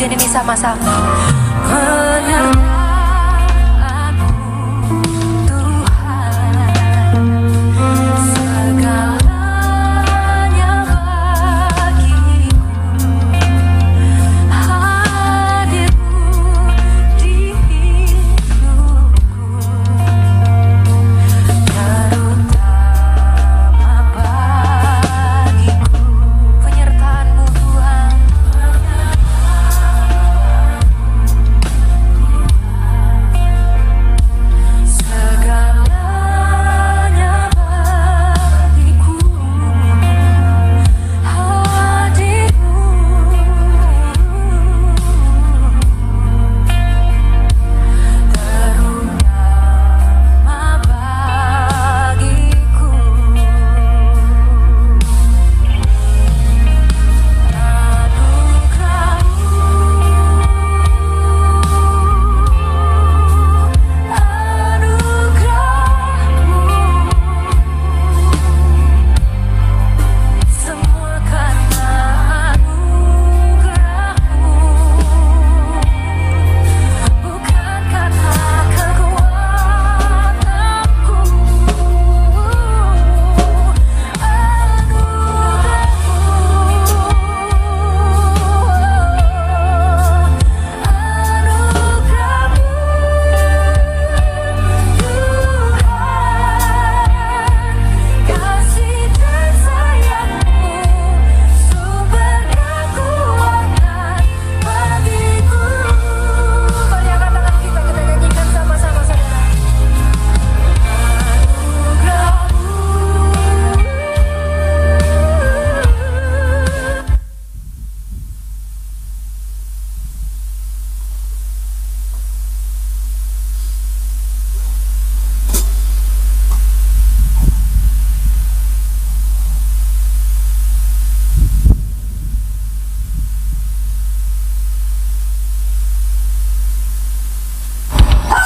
pujian ini sama-sama.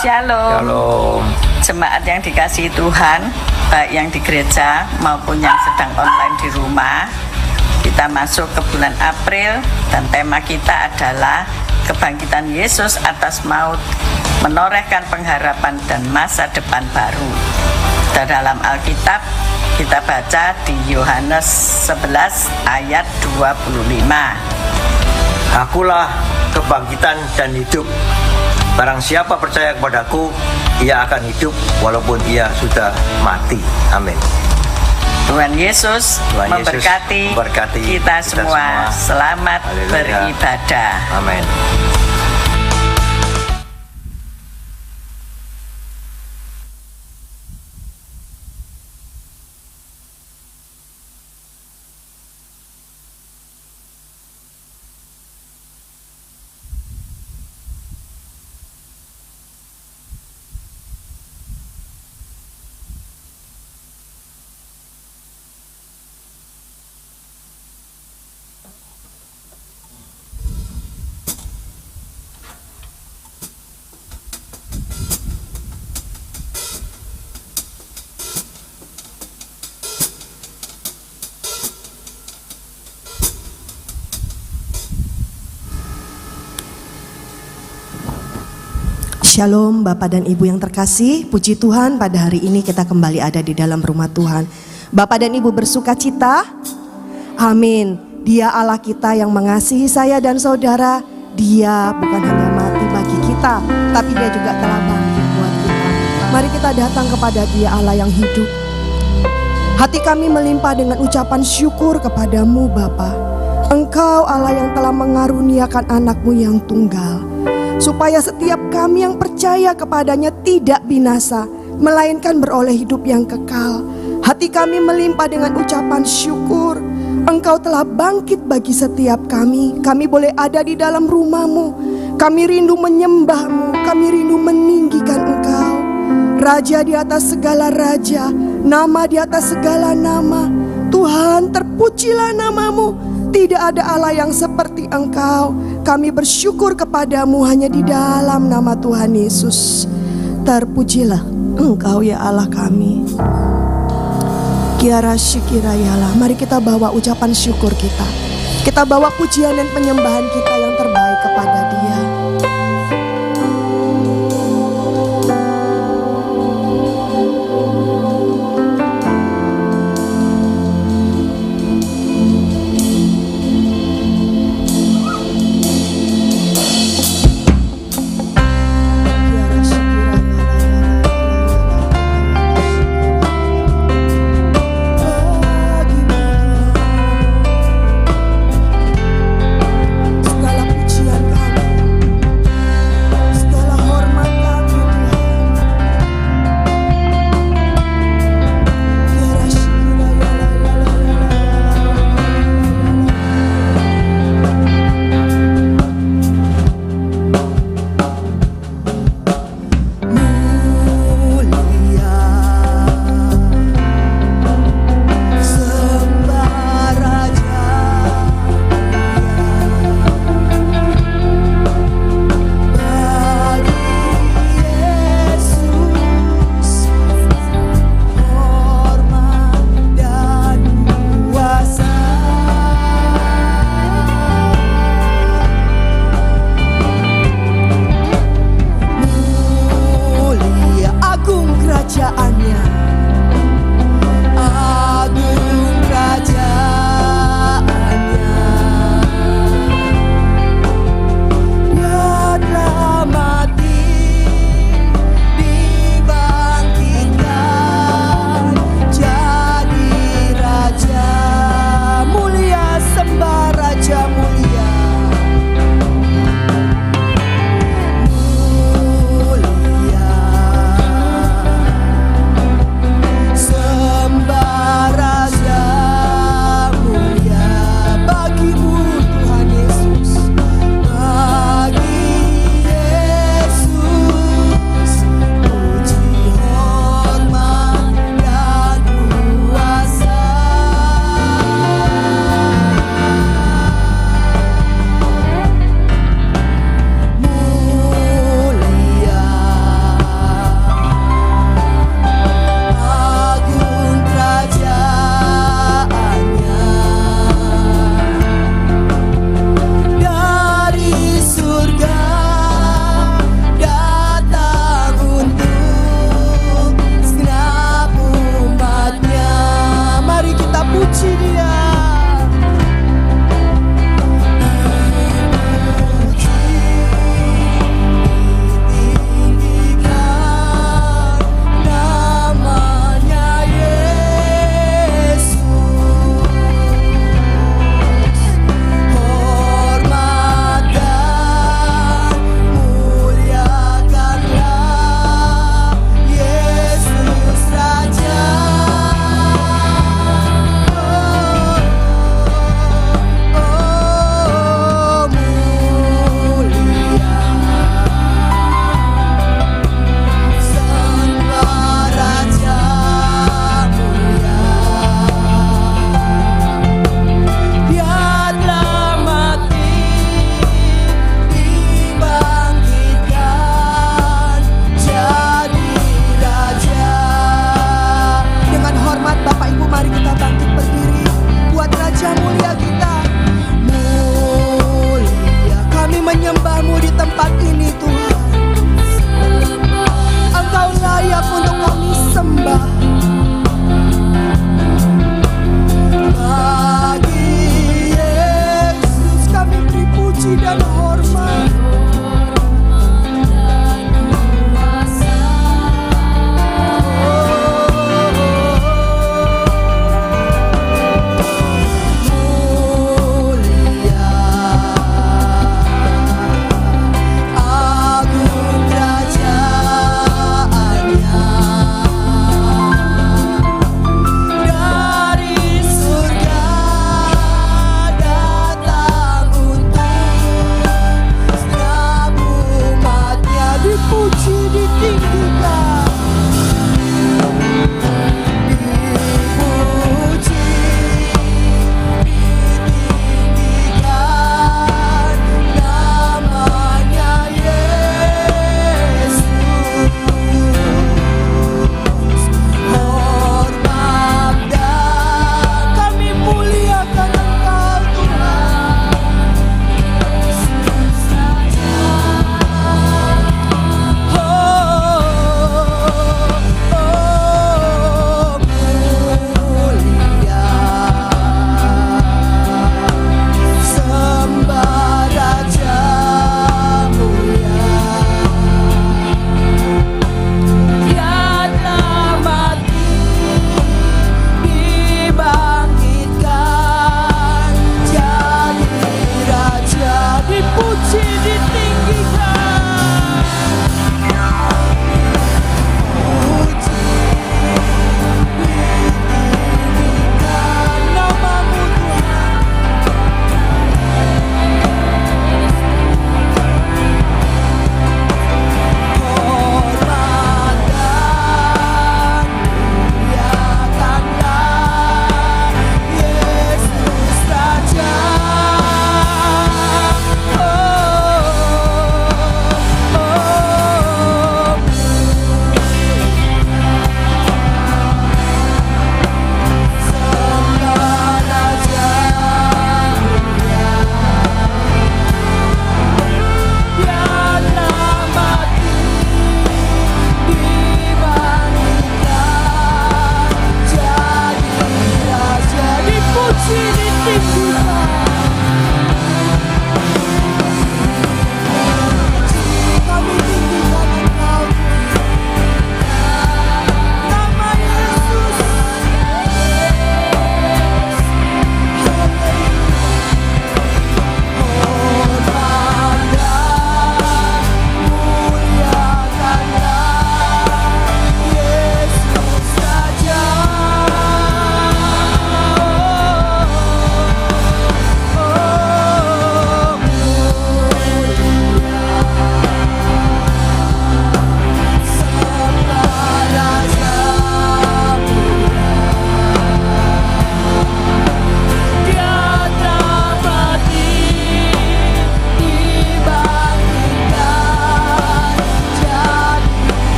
Shalom. Shalom. Jemaat yang dikasihi Tuhan, baik yang di gereja maupun yang sedang online di rumah. Kita masuk ke bulan April dan tema kita adalah kebangkitan Yesus atas maut, menorehkan pengharapan dan masa depan baru. Dan dalam Alkitab kita baca di Yohanes 11 ayat 25. Akulah kebangkitan dan hidup. Barang siapa percaya kepadaku, ia akan hidup walaupun ia sudah mati. Amin. Tuhan Yesus memberkati kita semua. Selamat beribadah. Amin. Shalom Bapak dan Ibu yang terkasih, puji Tuhan pada hari ini kita kembali ada di dalam rumah Tuhan. Bapak dan Ibu bersuka cita? Amin. Dia Allah kita yang mengasihi saya dan saudara. Dia bukan hanya mati bagi kita, tapi dia juga telah bangkit buat kita. Mari kita datang kepada Dia Allah yang hidup. Hati kami melimpah dengan ucapan syukur kepadamu Bapa. Engkau Allah yang telah mengaruniakan anak-Mu yang tunggal, supaya setiap kami yang percaya kepadanya tidak binasa, melainkan beroleh hidup yang kekal. Hati kami melimpah dengan ucapan syukur. Engkau telah bangkit bagi setiap kami. Kami boleh ada di dalam rumah-Mu. Kami rindu menyembah-Mu. Kami rindu meninggikan Engkau, Raja di atas segala raja, nama di atas segala nama. Tuhan, terpujilah nama-Mu. Tidak ada Allah yang seperti Engkau. Kami bersyukur kepadamu hanya di dalam nama Tuhan Yesus. Terpujilah Engkau ya Allah kami. Kiara Shikirayalah. Mari kita bawa ucapan syukur kita. Kita bawa pujian dan penyembahan kita yang terbaik kepada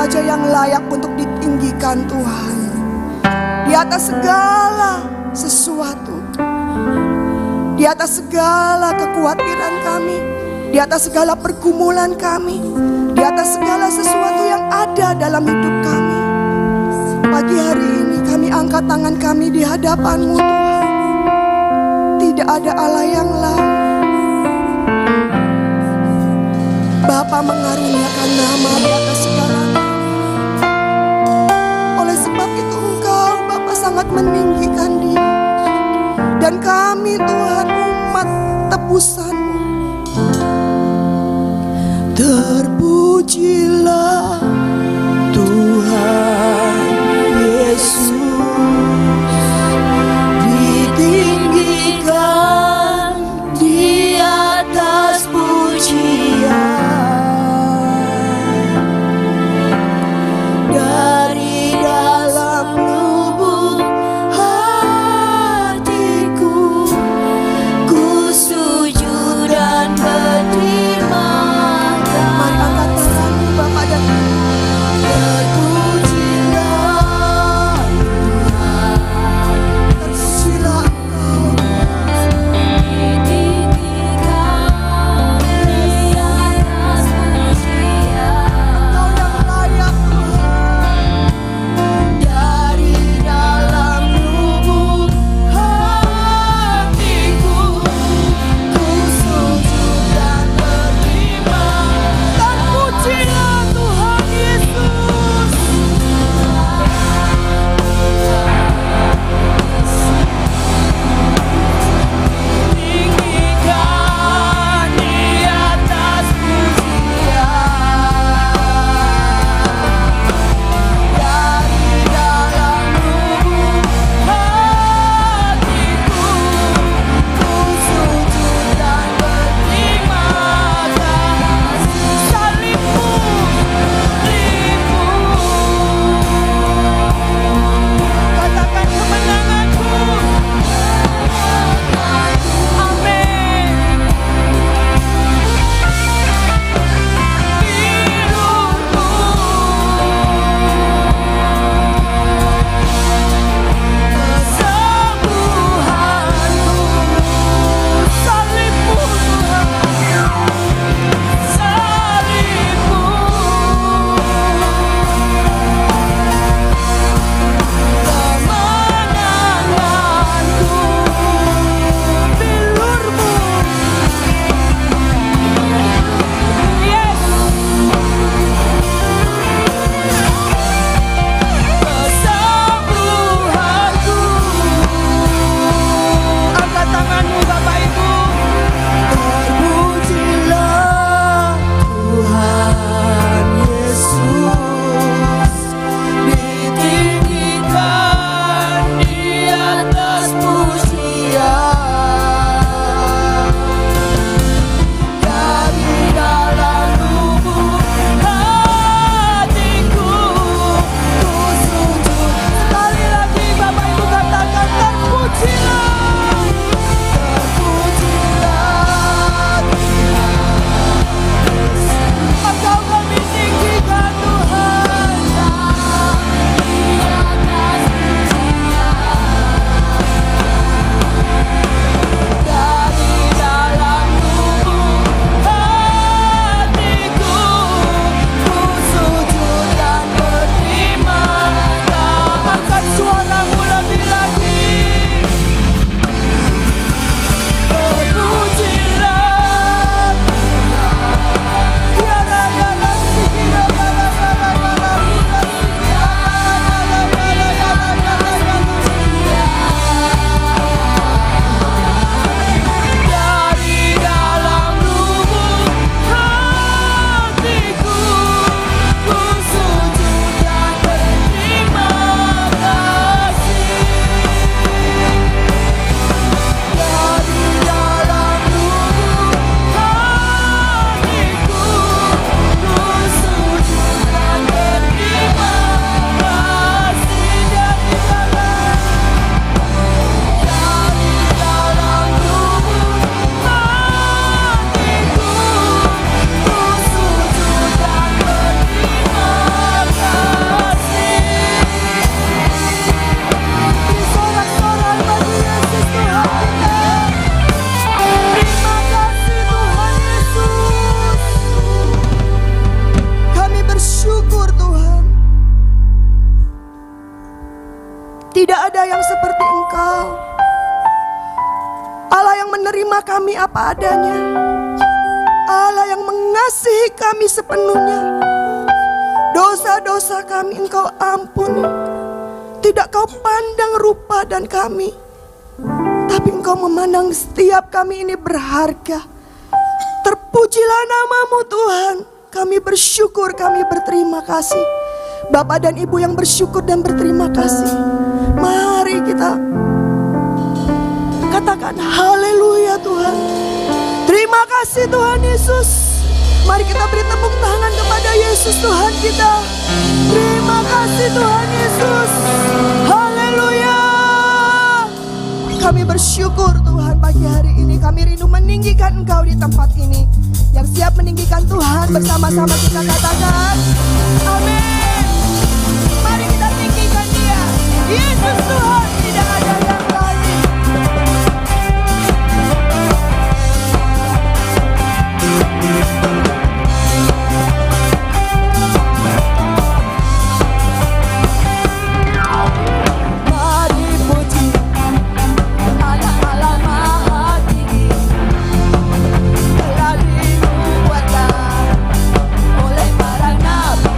saja yang layak untuk ditinggikan Tuhan. Di atas segala sesuatu, di atas segala kekhawatiran kami, di atas segala pergumulan kami, di atas segala sesuatu yang ada dalam hidup kami. Pagi hari ini kami angkat tangan kami di hadapan-Mu Tuhan. Tidak ada Allah yang lain. Bapa mengaruniakan nama di atas segala nama. Oleh sebab itu Engkau Bapa sangat meninggikan diri. Dan kami Tuhan umat tebusan-Mu. Terpujilah Tuhan Yesus, ditinggikan di atas pujian. Dari dalam lubuk hatiku, ku sujud dan berterima kasih. Mari angkat tanganmu Bapak dan Ibu. kami apa adanya. Allah yang mengasihi kami sepenuhnya. Dosa-dosa kami Engkau ampuni. Tidak Kau pandang rupa dan kami, tapi Engkau memandang setiap kami ini berharga. Terpujilah nama-Mu Tuhan. Kami bersyukur, kami berterima kasih. Bapak dan Ibu yang bersyukur dan berterima kasih, mari kita katakan haleluya Tuhan. Terima kasih Tuhan Yesus. Mari kita beri tepuk tangan kepada Yesus Tuhan kita. Terima kasih Tuhan Yesus. Haleluya. Kami bersyukur Tuhan pagi hari ini. Kami rindu meninggikan Engkau di tempat ini. Yang siap meninggikan Tuhan bersama-sama kita katakan amin. Mari kita tinggikan Dia. Yesus Tuhan, tidak ada yang lain. Mari puji Anak Allah Maha Tinggi, telah dinubuatkan oleh para nabi.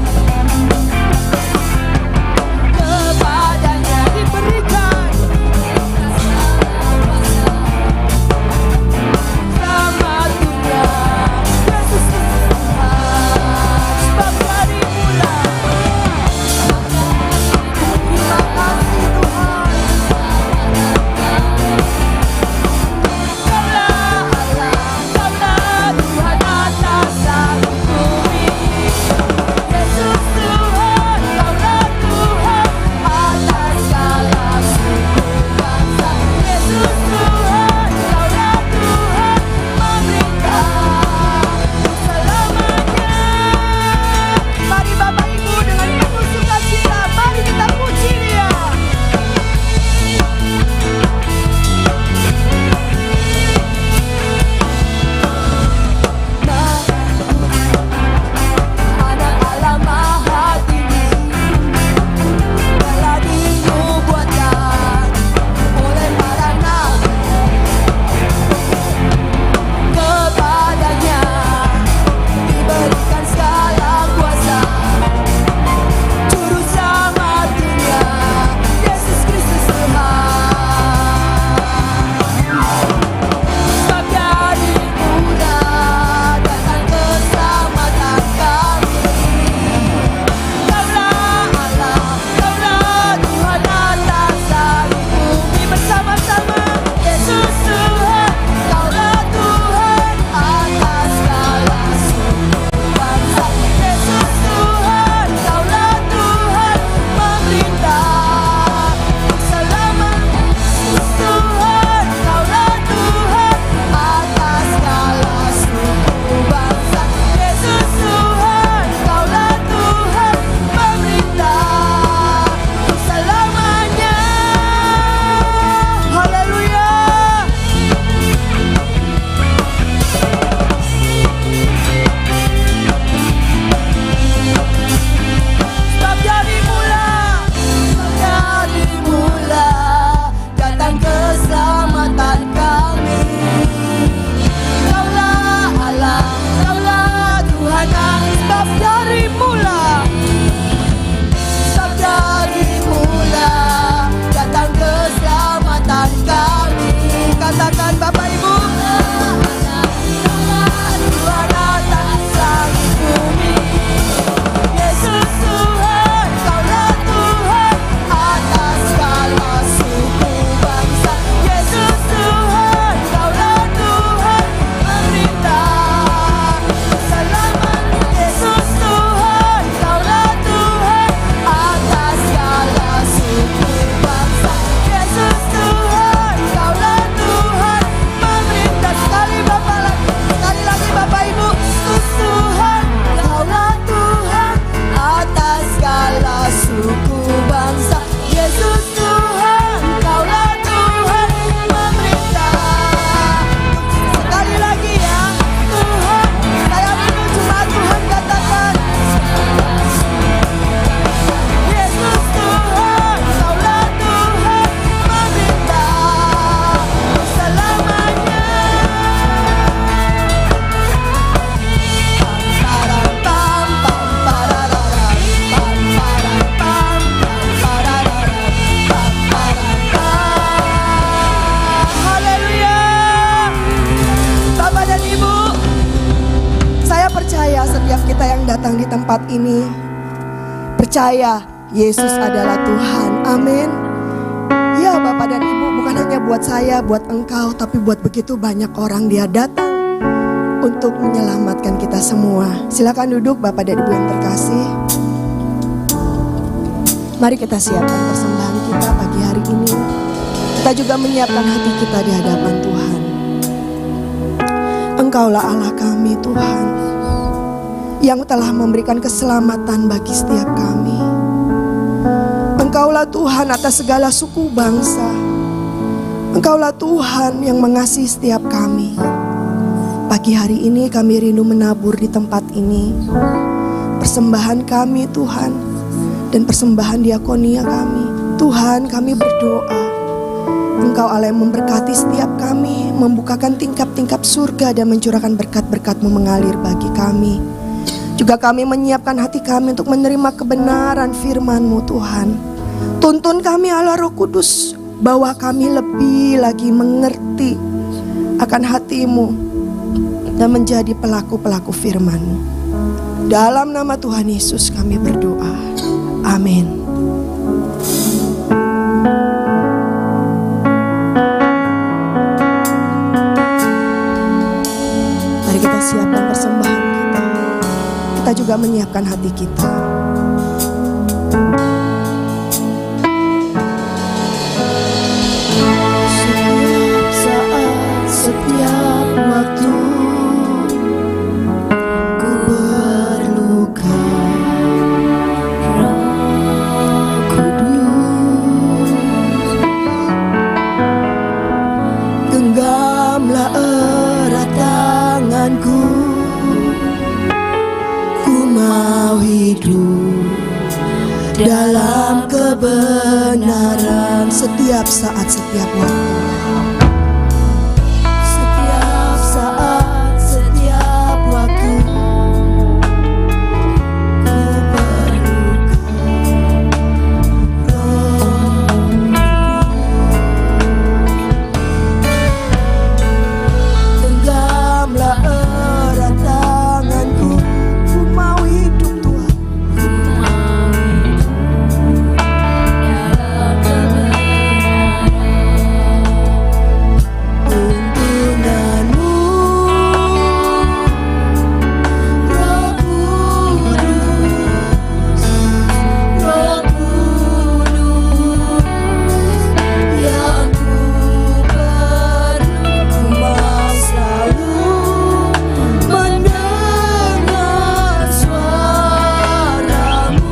Kepadanya diberikan kita yang datang di tempat ini percaya Yesus adalah Tuhan. Amin. Ya Bapak dan Ibu, bukan hanya buat saya, buat engkau, tapi buat begitu banyak orang Dia datang untuk menyelamatkan kita semua. Silakan duduk Bapak dan Ibu yang terkasih. Mari kita siapkan persembahan kita pagi hari ini. Kita juga menyiapkan hati kita di hadapan Tuhan. Engkaulah Allah kami Tuhan, yang telah memberikan keselamatan bagi setiap kami. Engkaulah Tuhan atas segala suku bangsa. Engkaulah Tuhan yang mengasihi setiap kami. Pagi hari ini kami rindu menabur di tempat ini persembahan kami Tuhan, dan persembahan diakonia kami. Tuhan, kami berdoa Engkau Allah yang memberkati setiap kami, membukakan tingkap-tingkap surga dan mencurahkan berkat-berkat-Mu mengalir bagi kami. Juga kami menyiapkan hati kami untuk menerima kebenaran firman-Mu Tuhan. Tuntun kami Allah Roh Kudus, bahwa kami lebih lagi mengerti akan hati-Mu dan menjadi pelaku-pelaku firman-Mu. Dalam nama Tuhan Yesus kami berdoa. Amin. Mari kita siapkan persembahan kita. Kita juga menyiapkan hati kita. Setiap saat, setiap waktu, ku perlukan Roh Kudus. Genggamlah erat tanganku, ku mau hidup dalam kebenaran setiap saat, setiap waktu. Setiap saat, setiap waktu, ku perlukan Roh Kudus. Genggamlah erat tanganku, ku mau hidup Tuhan. Tuntunanmu, Roh Kudus, Roh Kudus, yang ku perlu. Ku mau selalu mendengar suara-Mu,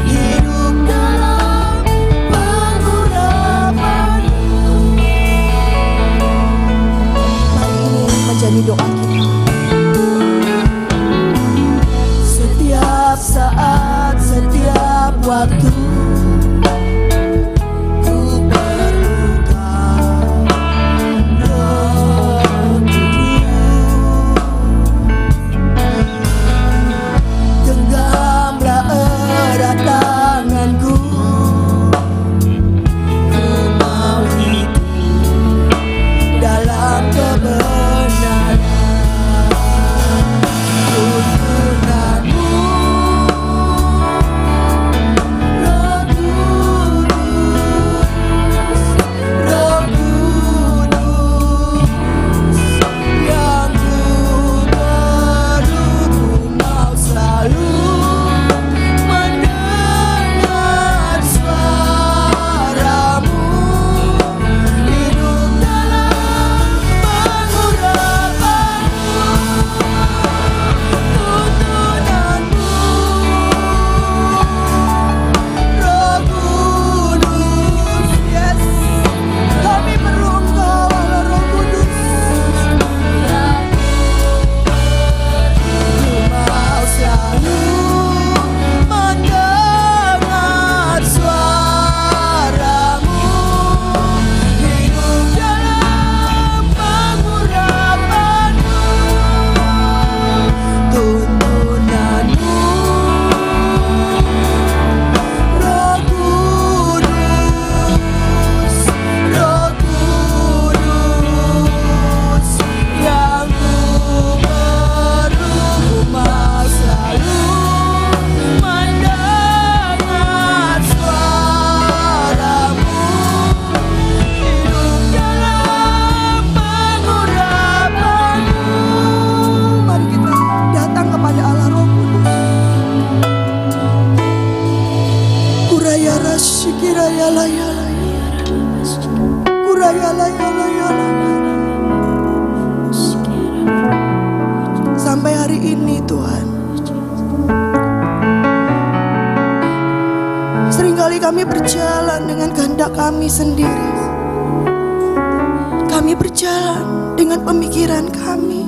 hidup dalam pengurapan-Mu. Mari ini menjadi doa kita. Setiap saat, setiap waktu, ku perlukan Roh Kudus. Genggamlah erat tanganku, ku mau hidup dalam kebenaran. kami berjalan dengan kehendak kami sendiri. Kami berjalan dengan pemikiran kami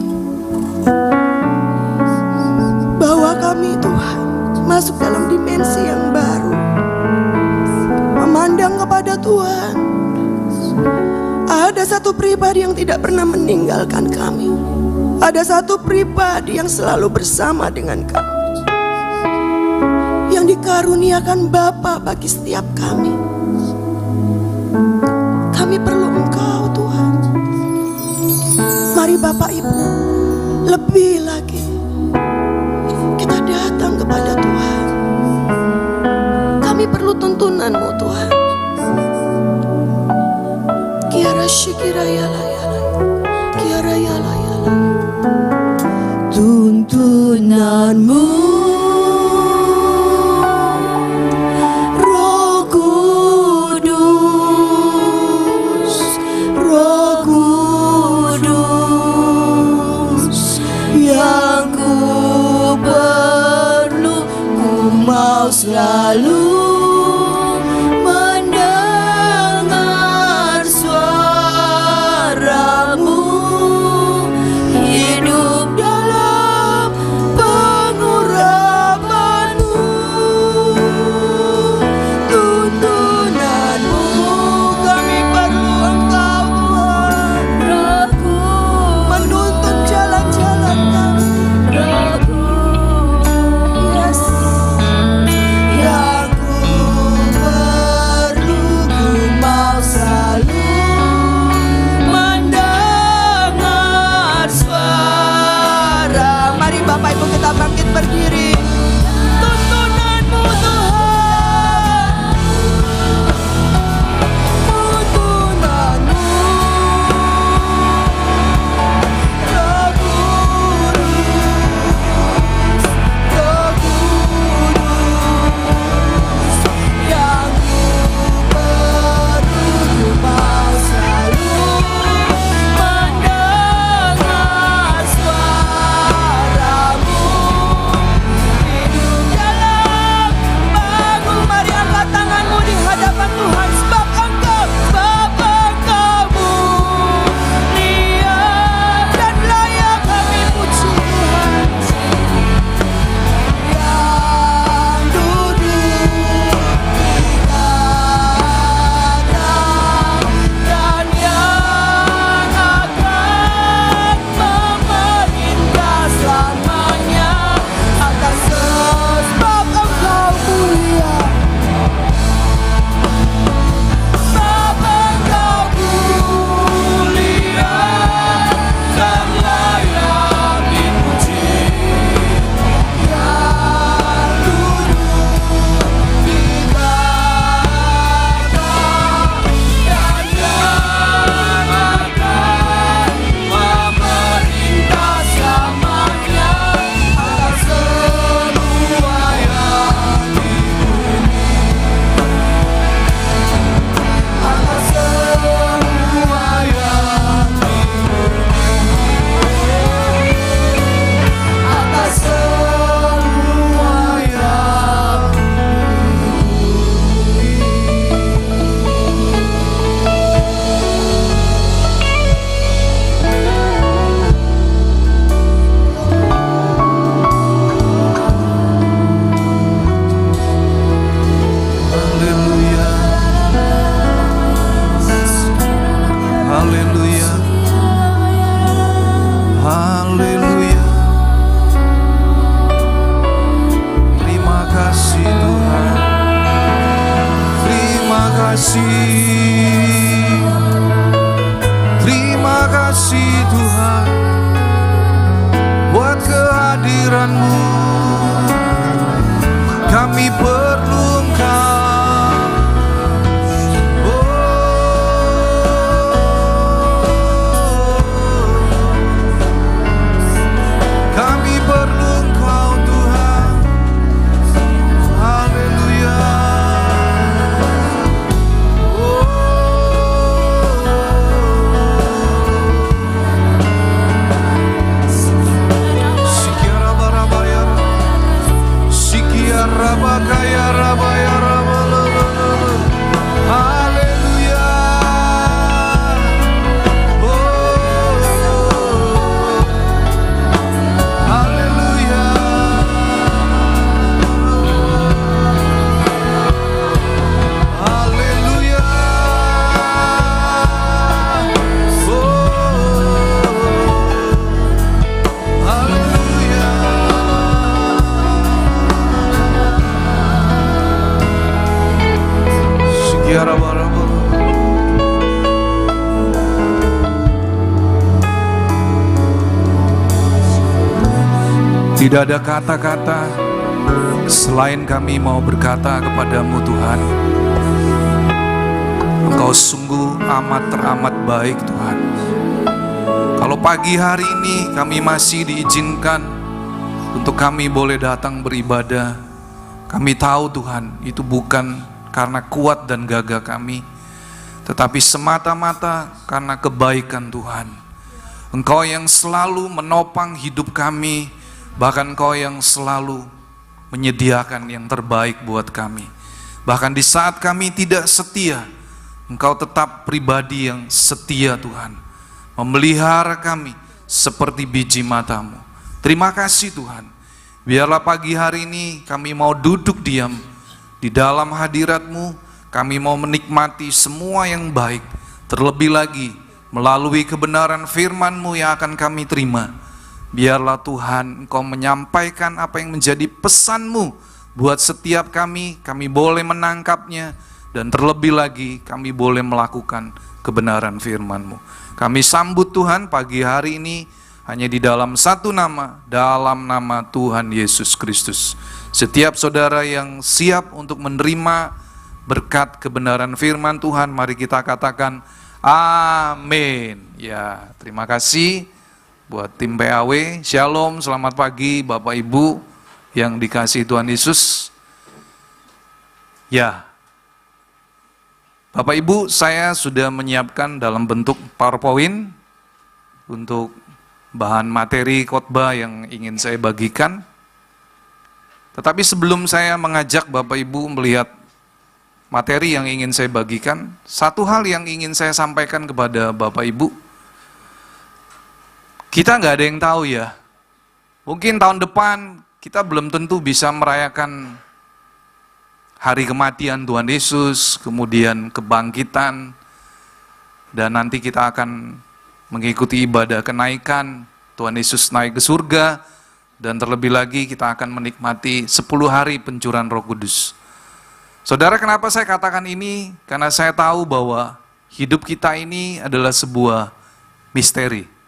bahwa kami, Tuhan, masuk dalam dimensi yang baru, memandang kepada Tuhan. Ada satu pribadi yang tidak pernah meninggalkan kami. Ada satu pribadi yang selalu bersama dengan kami, yang dikaruniakan Bapa bagi setiap kami. Kami perlu Engkau, Tuhan. Mari Bapak Ibu, lebih lagi kita datang kepada Tuhan. Kami perlu tuntunan-Mu, Tuhan. Kiara shikira yala yala, kiara yala yala. Tuntunan-Mu, Roh Kudus, Roh Kudus, yang ku perlu, ku mau selalu mendengar suara-Mu, hidup dalam pengurapan-Mu. Tuntunan-Mu, kami perlu Engkau, Tuhan, menuntun jalan-jalan kami. Yes. Yang ku perlu, ku mau selalu mendengar suara. Mari Bapak Ibu kita bangkit berdiri. Tuntunan-Mu, Tuhan. Tuntunan-Mu, Roh Kudus, Roh Kudus, yang ku perlu, ku mau selalu mendengar suara-Mu, hidup dalam bangun. Mari angkat tanganmu di hadapan Tuhan, sebab Engkau mulia dan layak kami puji, Tuhan. Yang duduk di kanan dan yang akan memerintah selamanya atas sebab Engkau mulia, sebab Engkau mulia dan layak dipuji. Yang duduk di kanan dan yang akan memerintah selamanya atas semua yang di bumi, atas semua yang di bumi, atas semua yang Haleluya, haleluya, haleluya. Terima kasih Tuhan, terima kasih, terima kasih Tuhan buat kehadiran-Mu. Kami perlu Engkau. Kami perlu Engkau, Tuhan. Haleluya. Sikira barabaya. Tidak ada kata-kata selain kami mau berkata kepadamu Tuhan. Engkau sungguh amat teramat baik Tuhan. Kalau pagi hari ini kami masih diizinkan untuk kami boleh datang beribadah, kami tahu Tuhan itu bukan karena kuat dan gagah kami, tetapi semata-mata karena kebaikan Tuhan. Engkau yang selalu menopang hidup kami, bahkan Engkau yang selalu menyediakan yang terbaik buat kami. Bahkan di saat kami tidak setia, Engkau tetap pribadi yang setia Tuhan, memelihara kami seperti biji matamu. Terima kasih Tuhan. Biarlah pagi hari ini kami mau duduk diam di dalam hadirat-Mu, kami mau menikmati semua yang baik, terlebih lagi melalui kebenaran firman-Mu yang akan kami terima. Biarlah Tuhan Engkau menyampaikan apa yang menjadi pesan-Mu buat setiap kami boleh menangkapnya, dan terlebih lagi kami boleh melakukan kebenaran firman-Mu. Kami sambut Tuhan pagi hari ini hanya di dalam satu nama, dalam nama Tuhan Yesus Kristus. Setiap saudara yang siap untuk menerima berkat kebenaran firman Tuhan, mari kita katakan amin. Ya, terima kasih buat tim PAW. Shalom, selamat pagi Bapak Ibu yang dikasihi Tuhan Yesus. Ya, Bapak Ibu, saya sudah menyiapkan dalam bentuk PowerPoint untuk bahan materi khotbah yang ingin saya bagikan. Tetapi sebelum saya mengajak Bapak Ibu melihat materi yang ingin saya bagikan, satu hal yang ingin saya sampaikan kepada Bapak Ibu. Kita nggak ada yang tahu ya, mungkin tahun depan kita belum tentu bisa merayakan hari kematian Tuhan Yesus, kemudian kebangkitan, dan nanti kita akan mengikuti ibadah kenaikan, Tuhan Yesus naik ke surga, dan terlebih lagi kita akan menikmati 10 hari pencurahan Roh Kudus. Saudara, kenapa saya katakan ini? Karena saya tahu bahwa hidup kita ini adalah sebuah misteri.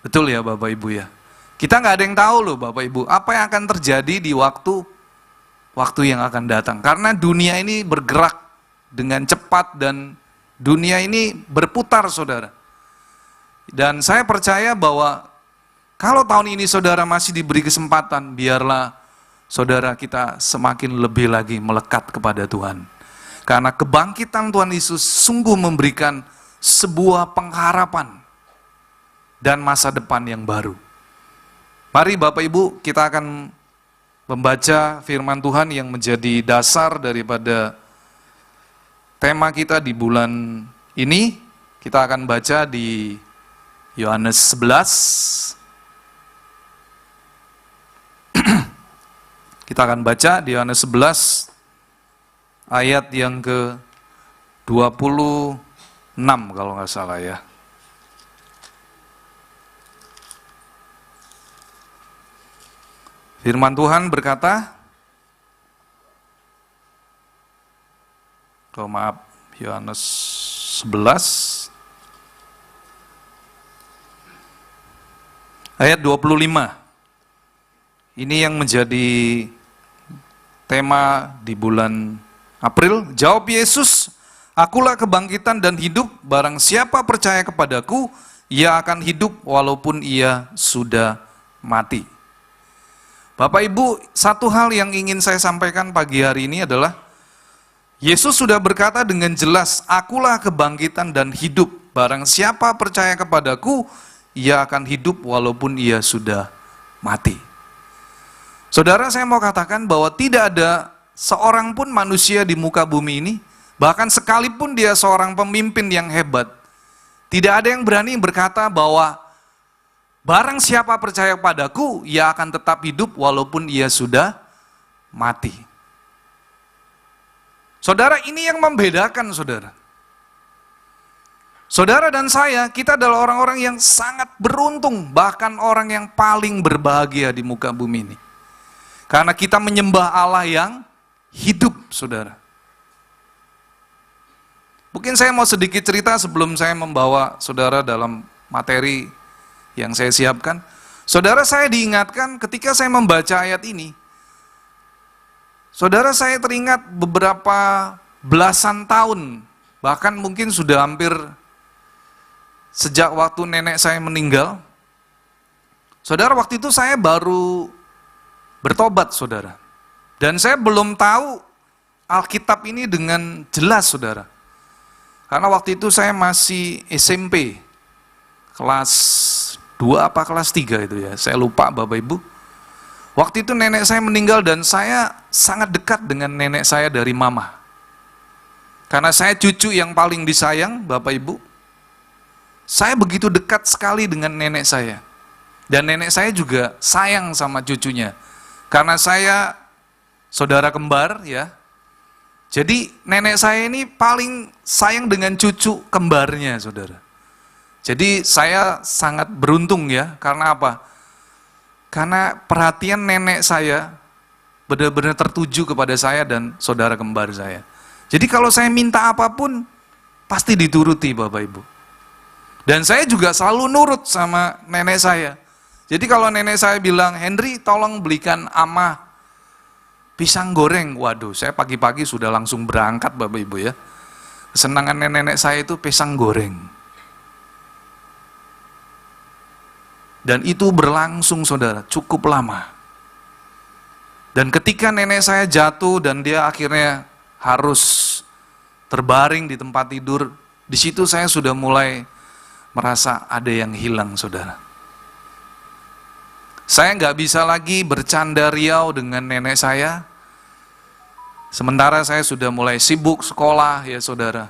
Betul ya Bapak Ibu ya? Kita nggak ada yang tahu loh Bapak Ibu, apa yang akan terjadi di waktu yang akan datang. Karena dunia ini bergerak dengan cepat dan dunia ini berputar saudara. Dan saya percaya bahwa kalau tahun ini saudara masih diberi kesempatan, biarlah saudara kita semakin lebih lagi melekat kepada Tuhan. Karena kebangkitan Tuhan Yesus sungguh memberikan sebuah pengharapan dan masa depan yang baru. Mari Bapak Ibu, kita akan membaca firman Tuhan yang menjadi dasar daripada tema kita di bulan ini. Kita akan baca di Yohanes 11. Kita akan baca di Yohanes 11 ayat yang ke-26 kalau nggak salah ya. Firman Tuhan berkata, Yohanes 11 ayat 25. Ini yang menjadi tema di bulan April. Jawab Yesus, "Akulah kebangkitan dan hidup, barang siapa percaya kepadaku, ia akan hidup walaupun ia sudah mati." Bapak Ibu, satu hal yang ingin saya sampaikan pagi hari ini adalah Yesus sudah berkata dengan jelas, "Akulah kebangkitan dan hidup, barang siapa percaya kepadaku, ia akan hidup walaupun ia sudah mati." Saudara, saya mau katakan bahwa tidak ada seorang pun manusia di muka bumi ini, bahkan sekalipun dia seorang pemimpin yang hebat, tidak ada yang berani berkata bahwa barang siapa percaya padaku, ia akan tetap hidup walaupun ia sudah mati. Saudara, ini yang membedakan saudara. Saudara dan saya, kita adalah orang-orang yang sangat beruntung, bahkan orang yang paling berbahagia di muka bumi ini. Karena kita menyembah Allah yang hidup, saudara. Mungkin saya mau sedikit cerita sebelum saya membawa saudara dalam materi yang saya siapkan. Saudara, saya diingatkan ketika saya membaca ayat ini, saudara, saya teringat beberapa belasan tahun, bahkan mungkin sudah hampir sejak waktu nenek saya meninggal. Saudara, waktu itu saya baru bertobat, saudara. Dan saya belum tahu Alkitab ini dengan jelas, saudara. Karena waktu itu saya masih SMP, kelas 2 apa kelas 3 itu ya, saya lupa Bapak Ibu. Waktu itu nenek saya meninggal dan saya sangat dekat dengan nenek saya dari mama. Karena saya cucu yang paling disayang, Bapak Ibu. Saya begitu dekat sekali dengan nenek saya. Dan nenek saya juga sayang sama cucunya. Karena saya saudara kembar ya. Jadi nenek saya ini paling sayang dengan cucu kembarnya, saudara. Jadi saya sangat beruntung ya. Karena apa? Karena perhatian nenek saya benar-benar tertuju kepada saya dan saudara kembar saya. Jadi kalau saya minta apapun, pasti dituruti Bapak Ibu. Dan saya juga selalu nurut sama nenek saya. Jadi kalau nenek saya bilang, Henry tolong belikan Ama pisang goreng. Waduh, saya pagi-pagi sudah langsung berangkat Bapak Ibu ya. Kesenangan nenek saya itu pisang goreng. Dan itu berlangsung saudara, cukup lama. Dan ketika nenek saya jatuh dan dia akhirnya harus terbaring di tempat tidur, di situ saya sudah mulai merasa ada yang hilang saudara. Saya nggak bisa lagi bercanda riau dengan nenek saya. Sementara saya sudah mulai sibuk sekolah ya saudara.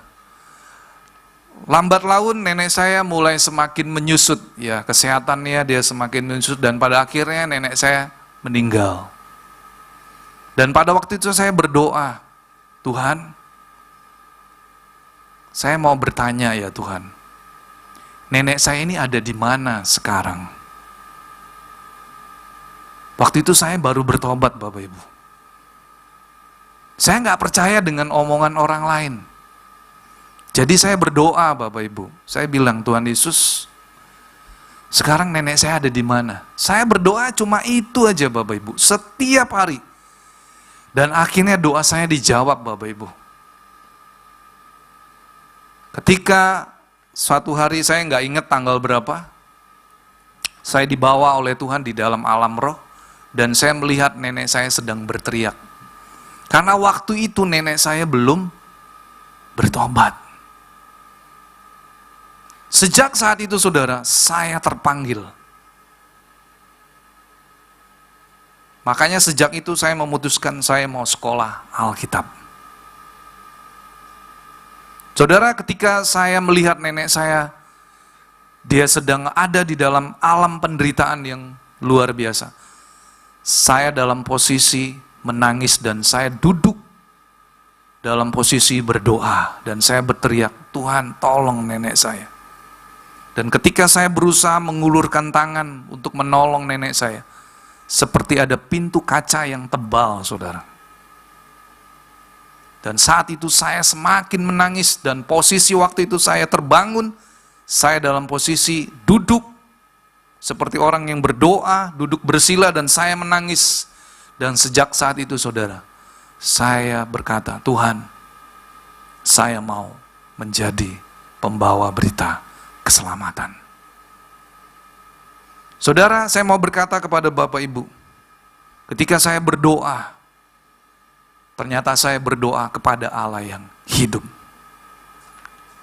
Lambat laun nenek saya mulai semakin menyusut ya, kesehatannya dia semakin menyusut dan pada akhirnya nenek saya meninggal. Dan pada waktu itu saya berdoa, Tuhan, saya mau bertanya ya Tuhan, nenek saya ini ada di mana sekarang? Waktu itu saya baru bertobat Bapak Ibu. Saya nggak percaya dengan omongan orang lain. Jadi saya berdoa Bapak Ibu. Saya bilang, Tuhan Yesus, sekarang nenek saya ada di mana? Saya berdoa cuma itu aja Bapak Ibu, setiap hari. Dan akhirnya doa saya dijawab Bapak Ibu. Ketika suatu hari saya nggak ingat tanggal berapa, saya dibawa oleh Tuhan di dalam alam roh. Dan saya melihat nenek saya sedang berteriak. Karena waktu itu nenek saya belum bertobat. Sejak saat itu saudara, saya terpanggil. Makanya sejak itu saya memutuskan saya mau sekolah Alkitab. Saudara, ketika saya melihat nenek saya, dia sedang ada di dalam alam penderitaan yang luar biasa. Saya dalam posisi menangis dan saya duduk dalam posisi berdoa dan saya berteriak, Tuhan tolong nenek saya. Dan ketika saya berusaha mengulurkan tangan untuk menolong nenek saya, seperti ada pintu kaca yang tebal saudara. Dan saat itu saya semakin menangis dan posisi waktu itu saya terbangun, saya dalam posisi duduk seperti orang yang berdoa, duduk bersila dan saya menangis. Dan sejak saat itu saudara, saya berkata, Tuhan, saya mau menjadi pembawa berita keselamatan. Saudara, saya mau berkata kepada Bapak Ibu, ketika saya berdoa, ternyata saya berdoa kepada Allah yang hidup.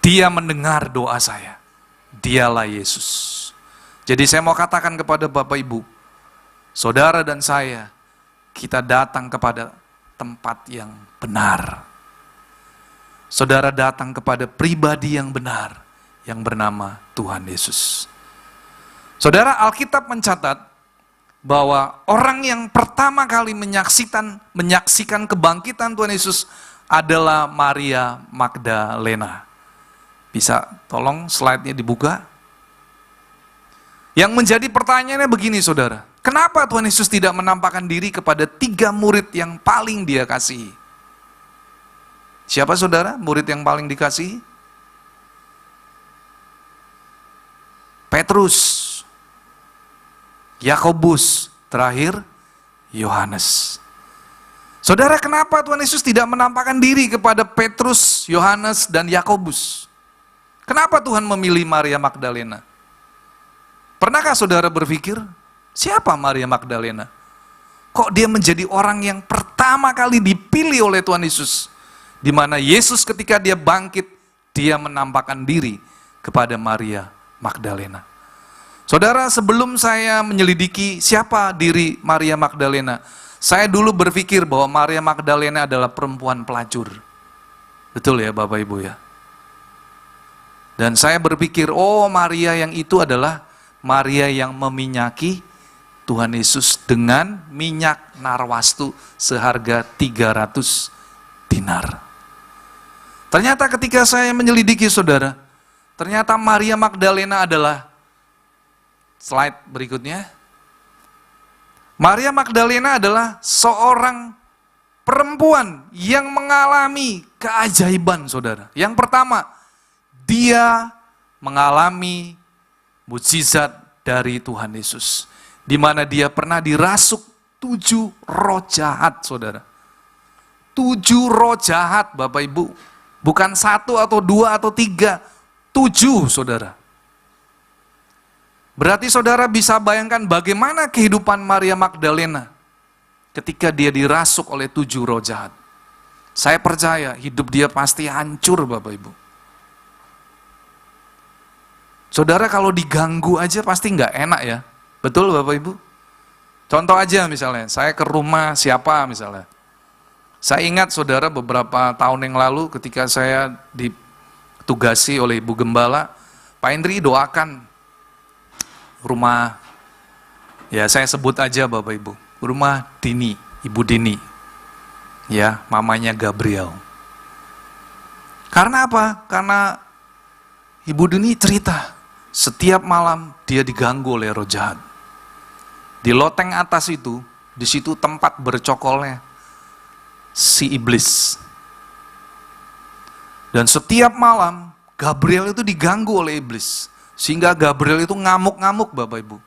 Dia mendengar doa saya. Dialah Yesus. Jadi saya mau katakan kepada Bapak Ibu, saudara dan saya, kita datang kepada tempat yang benar. Saudara datang kepada pribadi yang benar, yang bernama Tuhan Yesus. Saudara, Alkitab mencatat bahwa orang yang pertama kali menyaksikan kebangkitan Tuhan Yesus adalah Maria Magdalena. Bisa tolong slide-nya dibuka? Yang menjadi pertanyaannya begini saudara, kenapa Tuhan Yesus tidak menampakkan diri kepada 3 murid yang paling dia kasihi? Siapa saudara murid yang paling dikasihi? Petrus. Yakobus, terakhir Yohanes. Saudara, kenapa Tuhan Yesus tidak menampakkan diri kepada Petrus, Yohanes, dan Yakobus? Kenapa Tuhan memilih Maria Magdalena? Pernahkah saudara berpikir, siapa Maria Magdalena? Kok dia menjadi orang yang pertama kali dipilih oleh Tuhan Yesus? Di mana Yesus ketika dia bangkit, dia menampakkan diri kepada Maria Magdalena. Saudara, sebelum saya menyelidiki siapa diri Maria Magdalena, saya dulu berpikir bahwa Maria Magdalena adalah perempuan pelacur. Betul ya Bapak Ibu ya? Dan saya berpikir, oh Maria yang itu adalah Maria yang meminyaki Tuhan Yesus dengan minyak narwastu seharga 300 dinar. Ternyata ketika saya menyelidiki saudara, ternyata Maria Magdalena adalah, slide berikutnya, Maria Magdalena adalah seorang perempuan yang mengalami keajaiban saudara. Yang pertama, dia mengalami mukjizat dari Tuhan Yesus, di mana dia pernah dirasuk 7 roh jahat, saudara. 7 roh jahat, Bapak Ibu. Bukan 1 atau 2 atau 3, 7, saudara. Berarti saudara bisa bayangkan bagaimana kehidupan Maria Magdalena ketika dia dirasuk oleh 7 roh jahat. Saya percaya hidup dia pasti hancur, Bapak Ibu. Saudara kalau diganggu aja pasti nggak enak ya. Betul Bapak Ibu? Contoh aja misalnya, saya ke rumah siapa misalnya. Saya ingat saudara beberapa tahun yang lalu ketika saya ditugasi oleh Ibu Gembala, Pak Indri doakan rumah, ya saya sebut aja Bapak Ibu, rumah Dini, Ibu Dini. Ya, mamanya Gabriel. Karena apa? Karena Ibu Dini cerita, setiap malam dia diganggu oleh roh jahat. Di loteng atas itu, di situ tempat bercokolnya si iblis. Dan setiap malam Gabriel itu diganggu oleh iblis, sehingga Gabriel itu ngamuk-ngamuk Bapak Ibu.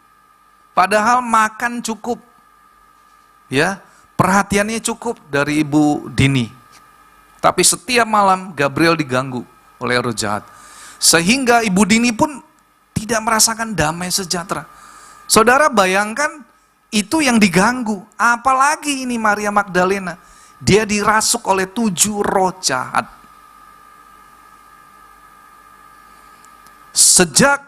Padahal makan cukup, ya perhatiannya cukup dari Ibu Dini. Tapi setiap malam Gabriel diganggu oleh roh jahat, sehingga Ibu Dini pun tidak merasakan damai sejahtera. Saudara bayangkan itu yang diganggu, apalagi ini Maria Magdalena, dia dirasuk oleh 7 roh jahat. Sejak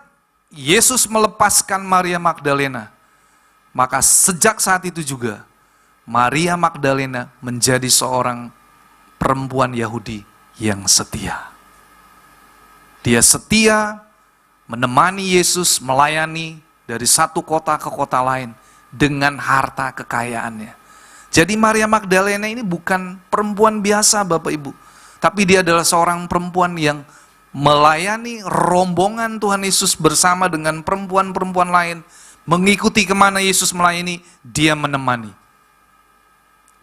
Yesus melepaskan Maria Magdalena, maka sejak saat itu juga Maria Magdalena menjadi seorang perempuan Yahudi yang setia. Dia setia menemani Yesus melayani dari satu kota ke kota lain dengan harta kekayaannya. Jadi Maria Magdalena ini bukan perempuan biasa Bapak Ibu, tapi dia adalah seorang perempuan yang melayani rombongan Tuhan Yesus bersama dengan perempuan-perempuan lain, mengikuti kemana Yesus melayani, dia menemani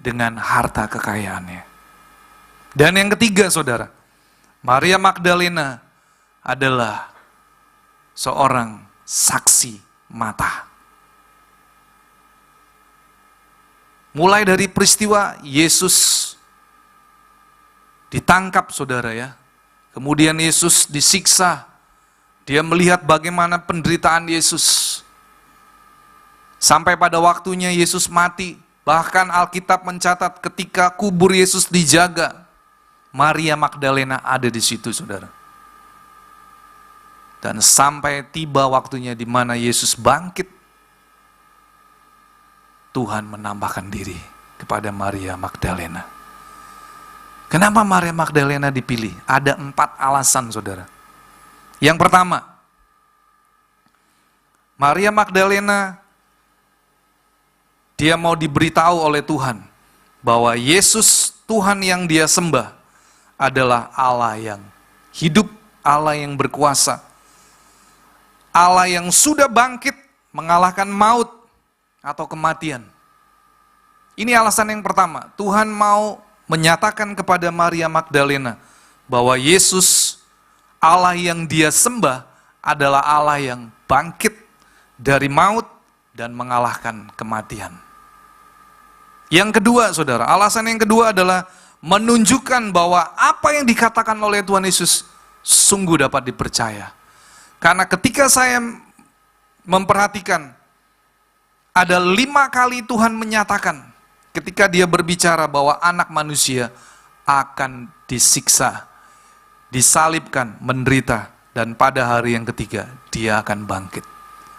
dengan harta kekayaannya. Dan yang ketiga saudara, Maria Magdalena adalah seorang saksi mata. Mulai dari peristiwa Yesus ditangkap saudara ya, kemudian Yesus disiksa, dia melihat bagaimana penderitaan Yesus, sampai pada waktunya Yesus mati. Bahkan Alkitab mencatat ketika kubur Yesus dijaga, Maria Magdalena ada di situ saudara. Dan sampai tiba waktunya di mana Yesus bangkit, Tuhan menambahkan diri kepada Maria Magdalena. Kenapa Maria Magdalena dipilih? Ada 4 alasan saudara. Yang pertama, Maria Magdalena, dia mau diberitahu oleh Tuhan bahwa Yesus Tuhan yang dia sembah adalah Allah yang hidup, Allah yang berkuasa, Allah yang sudah bangkit mengalahkan maut atau kematian. Ini alasan yang pertama. Tuhan mau menyatakan kepada Maria Magdalena bahwa Yesus, Allah yang dia sembah, adalah Allah yang bangkit dari maut dan mengalahkan kematian. Yang kedua, saudara, alasan yang kedua adalah menunjukkan bahwa apa yang dikatakan oleh Tuhan Yesus sungguh dapat dipercaya. Karena ketika saya memperhatikan, ada 5 kali Tuhan menyatakan ketika dia berbicara bahwa anak manusia akan disiksa, disalibkan, menderita, dan pada hari yang ketiga dia akan bangkit.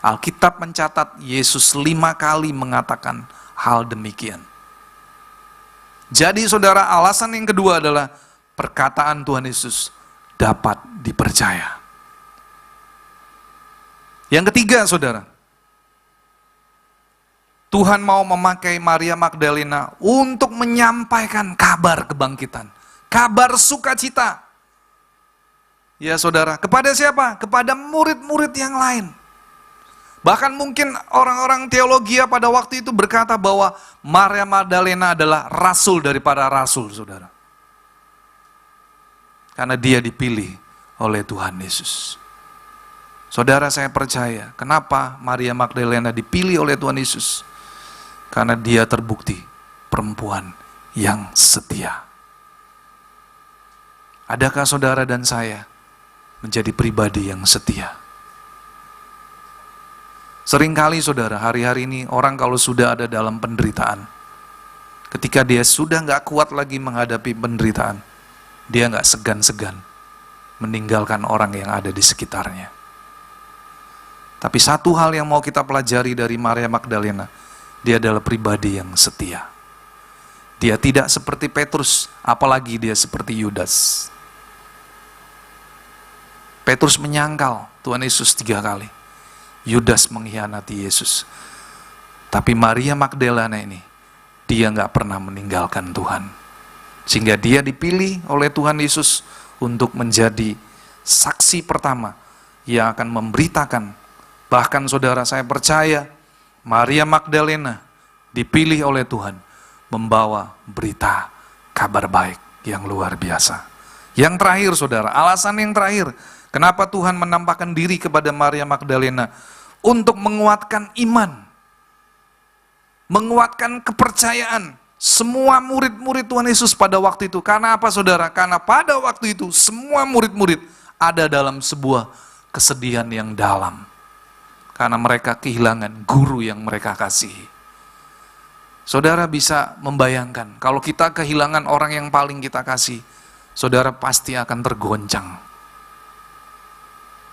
Alkitab mencatat Yesus 5 kali mengatakan hal demikian. Jadi saudara, alasan yang kedua adalah perkataan Tuhan Yesus dapat dipercaya. Yang ketiga, saudara, Tuhan mau memakai Maria Magdalena untuk menyampaikan kabar kebangkitan, kabar sukacita. Ya saudara, kepada siapa? Kepada murid-murid yang lain. Bahkan mungkin orang-orang teologi pada waktu itu berkata bahwa Maria Magdalena adalah rasul daripada rasul, saudara. Karena dia dipilih oleh Tuhan Yesus. Saudara, saya percaya, kenapa Maria Magdalena dipilih oleh Tuhan Yesus? Karena dia terbukti perempuan yang setia. Adakah saudara dan saya menjadi pribadi yang setia? Seringkali saudara, hari-hari ini orang kalau sudah ada dalam penderitaan, ketika dia sudah gak kuat lagi menghadapi penderitaan, dia gak segan-segan meninggalkan orang yang ada di sekitarnya. Tapi satu hal yang mau kita pelajari dari Maria Magdalena, dia adalah pribadi yang setia. Dia tidak seperti Petrus, apalagi dia seperti Yudas. Petrus menyangkal Tuhan Yesus 3 kali. Yudas mengkhianati Yesus. Tapi Maria Magdalena ini, dia gak pernah meninggalkan Tuhan. Sehingga dia dipilih oleh Tuhan Yesus untuk menjadi saksi pertama yang akan memberitakan. Bahkan saudara, saya percaya Maria Magdalena dipilih oleh Tuhan membawa berita kabar baik yang luar biasa. Yang terakhir saudara, alasan yang terakhir, kenapa Tuhan menampakkan diri kepada Maria Magdalena? Untuk menguatkan iman, menguatkan kepercayaan semua murid-murid Tuhan Yesus pada waktu itu. Karena apa saudara? Karena pada waktu itu semua murid-murid ada dalam sebuah kesedihan yang dalam. Karena mereka kehilangan guru yang mereka kasihi. Saudara bisa membayangkan, kalau kita kehilangan orang yang paling kita kasih, saudara pasti akan tergoncang.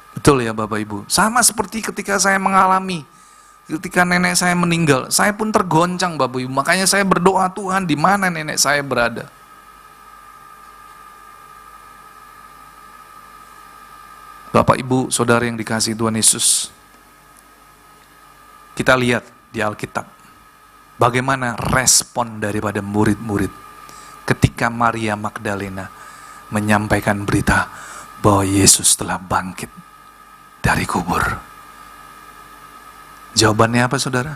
Betul ya Bapak Ibu? Sama seperti ketika saya mengalami, ketika nenek saya meninggal, saya pun tergoncang Bapak Ibu. Makanya saya berdoa, Tuhan di mana nenek saya berada? Bapak Ibu, saudara yang dikasihi Tuhan Yesus, kita lihat di Alkitab, bagaimana respon daripada murid-murid ketika Maria Magdalena menyampaikan berita bahwa Yesus telah bangkit dari kubur. Jawabannya apa saudara?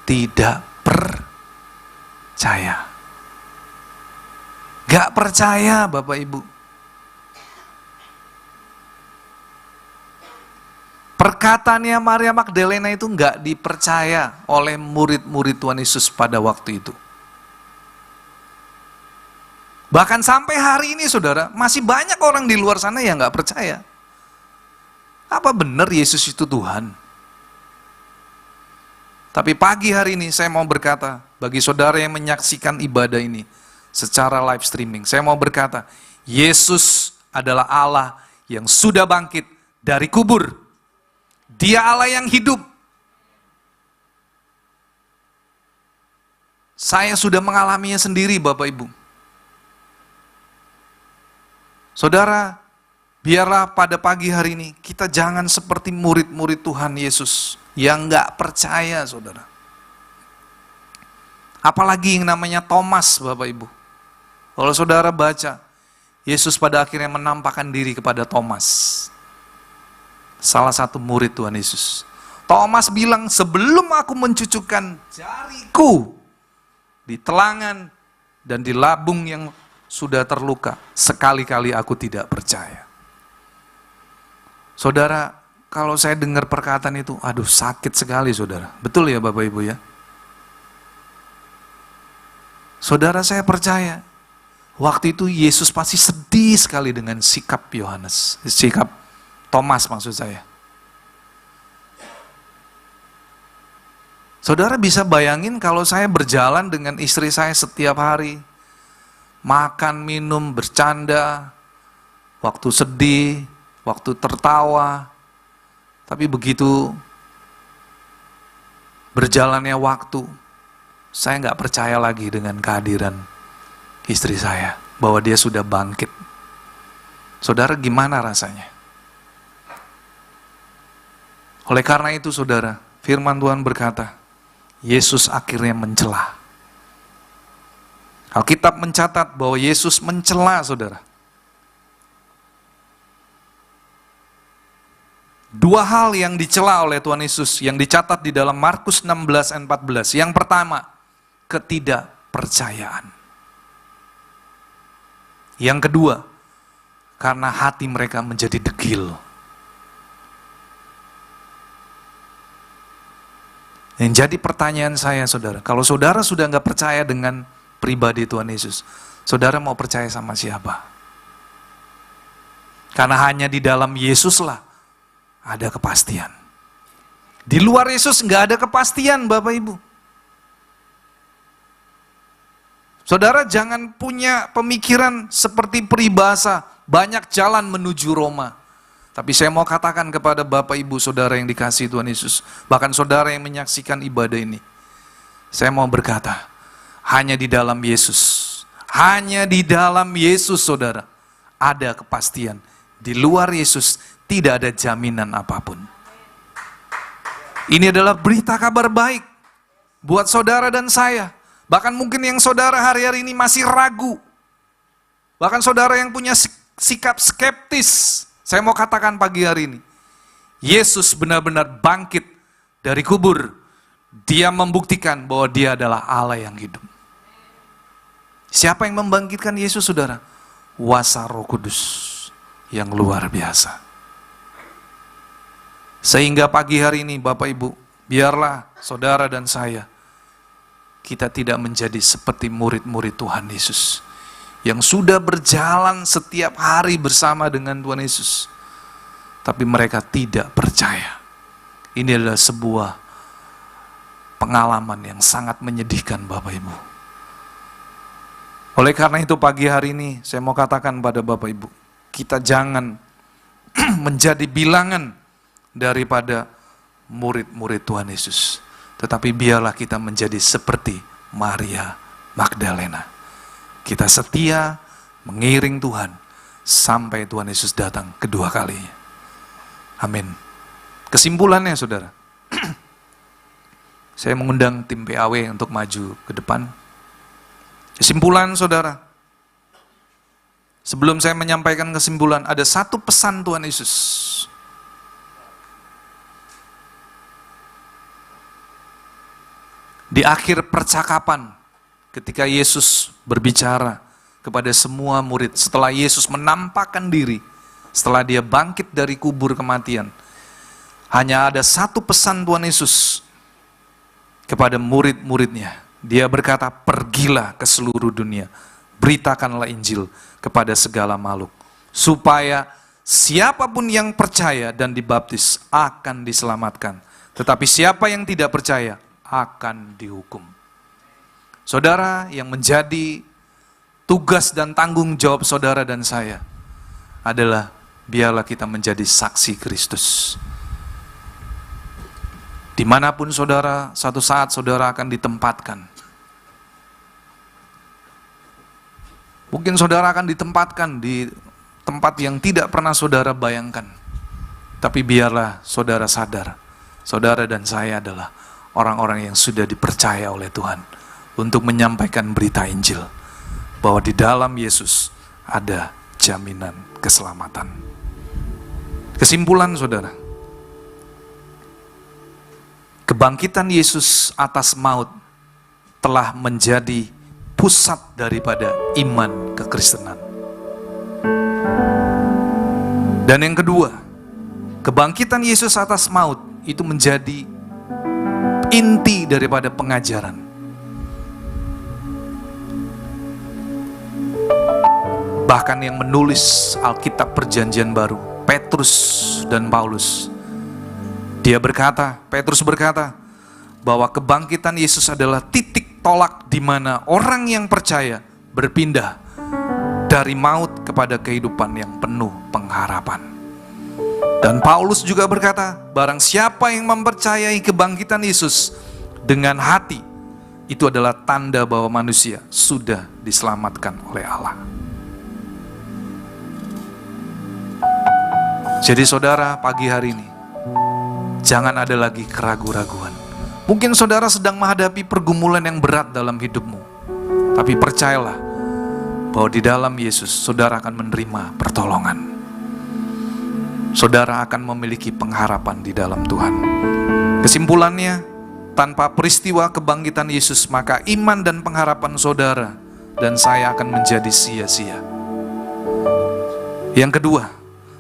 Tidak percaya. Gak percaya Bapak Ibu. Perkataannya Maria Magdalena itu gak dipercaya oleh murid-murid Tuhan Yesus pada waktu itu. Bahkan sampai hari ini saudara, masih banyak orang di luar sana yang gak percaya. Apa benar Yesus itu Tuhan? Tapi pagi hari ini saya mau berkata, bagi saudara yang menyaksikan ibadah ini secara live streaming, saya mau berkata, Yesus adalah Allah yang sudah bangkit dari kubur. Dia Allah yang hidup. Saya sudah mengalaminya sendiri Bapak Ibu. Saudara, biarlah pada pagi hari ini kita jangan seperti murid-murid Tuhan Yesus yang gak percaya saudara. Apalagi yang namanya Thomas Bapak Ibu. Kalau saudara baca, Yesus pada akhirnya menampakkan diri kepada Thomas, salah satu murid Tuhan Yesus. Thomas bilang, sebelum aku mencucukkan jariku di telangan dan di labung yang sudah terluka, sekali-kali aku tidak percaya. Saudara, kalau saya dengar perkataan itu, aduh sakit sekali saudara. Betul ya Bapak Ibu ya? Saudara, saya percaya waktu itu Yesus pasti sedih sekali dengan sikap Yohanes, sikap Thomas maksud saya. Saudara bisa bayangin kalau saya berjalan dengan istri saya setiap hari, makan, minum, bercanda, waktu sedih, waktu tertawa, tapi begitu berjalannya waktu, saya nggak percaya lagi dengan kehadiran istri saya, bahwa dia sudah bangkit. Saudara, gimana rasanya? Oleh karena itu saudara, firman Tuhan berkata, Yesus akhirnya mencela. Alkitab mencatat bahwa Yesus mencela saudara. Dua hal yang dicela oleh Tuhan Yesus yang dicatat di dalam Markus 16 ayat 14. Yang pertama, ketidakpercayaan. Yang kedua, karena hati mereka menjadi degil. Yang jadi pertanyaan saya saudara, kalau saudara sudah nggak percaya dengan pribadi Tuhan Yesus, saudara mau percaya sama siapa? Karena hanya di dalam Yesuslah ada kepastian. Di luar Yesus nggak ada kepastian Bapak Ibu. Saudara jangan punya pemikiran seperti peribahasa, banyak jalan menuju Roma. Tapi saya mau katakan kepada Bapak Ibu Saudara yang dikasihi Tuhan Yesus, bahkan saudara yang menyaksikan ibadah ini, saya mau berkata, hanya di dalam Yesus, hanya di dalam Yesus saudara, ada kepastian. Di luar Yesus tidak ada jaminan apapun. Ini adalah berita kabar baik buat saudara dan saya. Bahkan mungkin yang saudara hari-hari ini masih ragu. Bahkan saudara yang punya sikap skeptis. Saya mau katakan pagi hari ini, Yesus benar-benar bangkit dari kubur. Dia membuktikan bahwa dia adalah Allah yang hidup. Siapa yang membangkitkan Yesus saudara? Kuasa Roh Kudus yang luar biasa. Sehingga pagi hari ini Bapak Ibu, biarlah saudara dan saya, kita tidak menjadi seperti murid-murid Tuhan Yesus yang sudah berjalan setiap hari bersama dengan Tuhan Yesus, tapi mereka tidak percaya. Ini adalah sebuah pengalaman yang sangat menyedihkan Bapak Ibu. Oleh karena itu pagi hari ini saya mau katakan pada Bapak Ibu, kita jangan menjadi bilangan daripada murid-murid Tuhan Yesus, tetapi biarlah kita menjadi seperti Maria Magdalena. Kita setia mengiring Tuhan sampai Tuhan Yesus datang kedua kalinya. Amin. Kesimpulannya saudara, saya mengundang tim PAW untuk maju ke depan. Kesimpulan saudara, sebelum saya menyampaikan kesimpulan, ada satu pesan Tuhan Yesus. Di akhir percakapan, ketika Yesus berbicara kepada semua murid, setelah Yesus menampakkan diri, setelah dia bangkit dari kubur kematian, hanya ada satu pesan Tuhan Yesus kepada murid-muridnya. Dia berkata, pergilah ke seluruh dunia, beritakanlah Injil kepada segala makhluk, supaya siapapun yang percaya dan dibaptis akan diselamatkan, tetapi siapa yang tidak percaya akan dihukum. Saudara, yang menjadi tugas dan tanggung jawab saudara dan saya adalah biarlah kita menjadi saksi Kristus. Dimanapun saudara, satu saat saudara akan ditempatkan. Mungkin saudara akan ditempatkan di tempat yang tidak pernah saudara bayangkan. Tapi biarlah saudara sadar, saudara dan saya adalah orang-orang yang sudah dipercaya oleh Tuhan untuk menyampaikan berita Injil, bahwa di dalam Yesus ada jaminan keselamatan. Kesimpulan saudara, kebangkitan Yesus atas maut telah menjadi pusat daripada iman kekristenan. Dan yang kedua, Kebangkitan Yesus atas maut itu menjadi inti daripada pengajaran. Bahkan yang menulis Alkitab Perjanjian Baru, Petrus dan Paulus, Petrus berkata bahwa kebangkitan Yesus adalah titik tolak di mana orang yang percaya berpindah dari maut kepada kehidupan yang penuh pengharapan. Dan Paulus juga berkata, barang siapa yang mempercayai kebangkitan Yesus dengan hati, itu adalah tanda bahwa manusia sudah diselamatkan oleh Allah. Jadi saudara, pagi hari ini jangan ada lagi keraguan-raguan. Mungkin saudara sedang menghadapi pergumulan yang berat dalam hidupmu, tapi percayalah bahwa di dalam Yesus saudara akan menerima pertolongan. Saudara akan memiliki pengharapan di dalam Tuhan. Kesimpulannya, tanpa peristiwa kebangkitan Yesus, maka iman dan pengharapan saudara dan saya akan menjadi sia-sia. Yang kedua,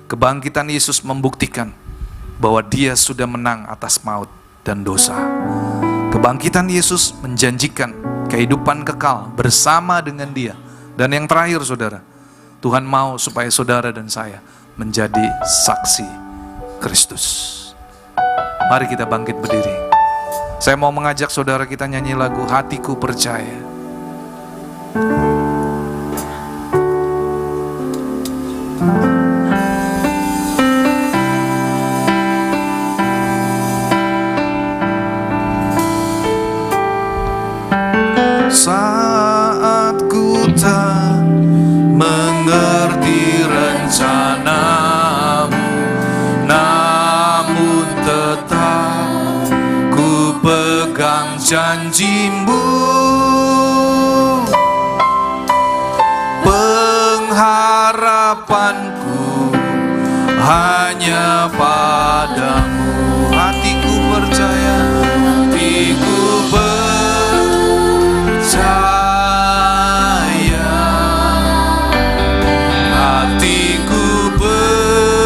kebangkitan Yesus membuktikan bahwa Dia sudah menang atas maut dan dosa. Kebangkitan Yesus menjanjikan kehidupan kekal bersama dengan Dia. Dan yang terakhir saudara, Tuhan mau supaya saudara dan saya menjadi saksi Kristus. Mari kita bangkit berdiri. Saya mau mengajak saudara kita nyanyi lagu Hatiku Percaya. Saat ku tak mengerti rencanamu, namun tetap ku pegang janjimu. Pengharapanku hanya padamu. Hatiku percaya, hatiku percaya, hatiku percaya,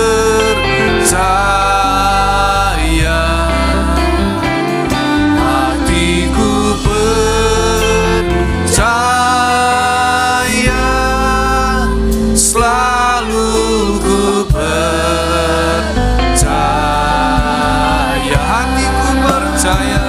hatiku percaya, selalu ku percaya, hatiku percaya.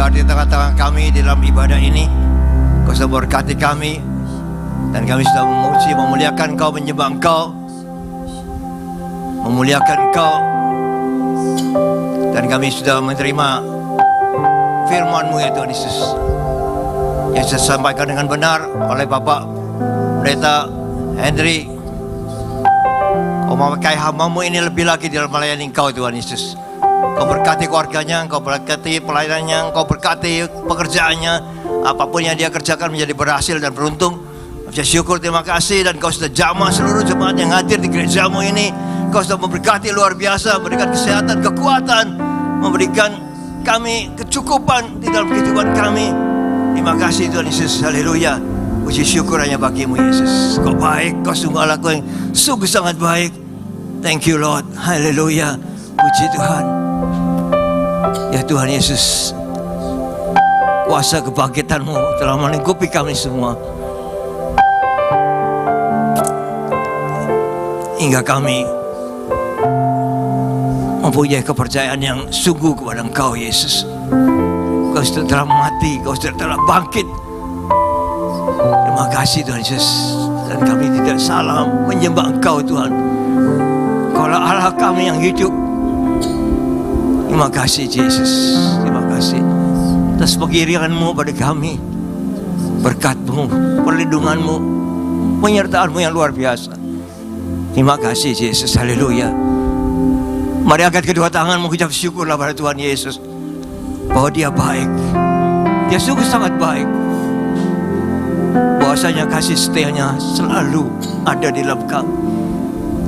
Di tengah-tengah kami di dalam ibadah ini, Kau sudah berkati kami, dan kami sudah memuji, memuliakan Kau, menyembah Engkau, memuliakan Engkau, dan kami sudah menerima firman-Mu ya Tuhan Yesus, yang disampaikan dengan benar oleh Bapak Pendeta Henry. Kau memakai hamba-Mu ini lebih lagi dalam melayani Engkau Tuhan Yesus. Kau berkati keluarganya, Kau berkati pelayanannya, Kau berkati pekerjaannya, apapun yang dia kerjakan menjadi berhasil dan beruntung. Saya syukur, terima kasih, dan Kau sudah jamah seluruh jemaat yang hadir di gerejamu ini. Kau sudah memberkati luar biasa, memberikan kesehatan, kekuatan, memberikan kami kecukupan di dalam kehidupan kami. Terima kasih Tuhan Yesus. Haleluya. Puji syukur hanya bagimu Yesus. Kau baik, kau sungguh Allah, kau yang sungguh sangat baik. Thank you Lord. Haleluya. Puji Tuhan. Ya Tuhan Yesus, kuasa kebangkitan-Mu telah melingkupi kami semua, hingga kami mempunyai kepercayaan yang sungguh kepada Engkau Yesus. Kau sudah telah mati, Kau sudah telah bangkit. Terima kasih Tuhan Yesus. Dan kami tidak salah menyembah Engkau Tuhan. Engkaulah Allah kami yang hidup. Terima kasih Yesus. Terima kasih atas pengiringan-Mu pada kami, berkat-Mu, perlindungan-Mu, penyertaan-Mu yang luar biasa. Terima kasih Yesus. Haleluya. Mari angkat kedua tangan, mengucap syukurlah pada Tuhan Yesus bahwa Dia baik. Dia sungguh sangat baik. Bahwasanya kasih setia-Nya selalu ada di dalam kami.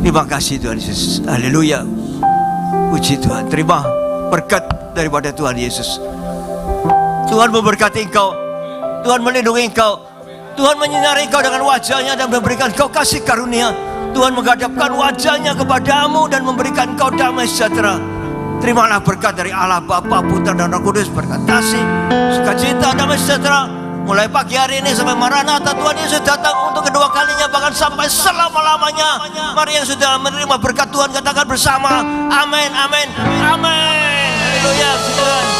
Terima kasih Tuhan Yesus. Haleluya. Puji Tuhan. Terima berkat daripada Tuhan Yesus. Tuhan memberkati engkau. Tuhan melindungi engkau. Tuhan menyinari engkau dengan wajah-Nya dan memberikan engkau kasih karunia. Tuhan menghadapkan wajah-Nya kepadamu dan memberikan engkau damai sejahtera. Terimalah berkat dari Allah Bapa, Putra dan Roh Kudus. Berkat kasih, sukacita, damai sejahtera mulai pagi hari ini sampai Maranatha Tuhan Yesus datang untuk kedua kalinya, bahkan sampai selama-lamanya. Mari yang sudah menerima berkat Tuhan katakan bersama, amin, amin, amin. Haleluya.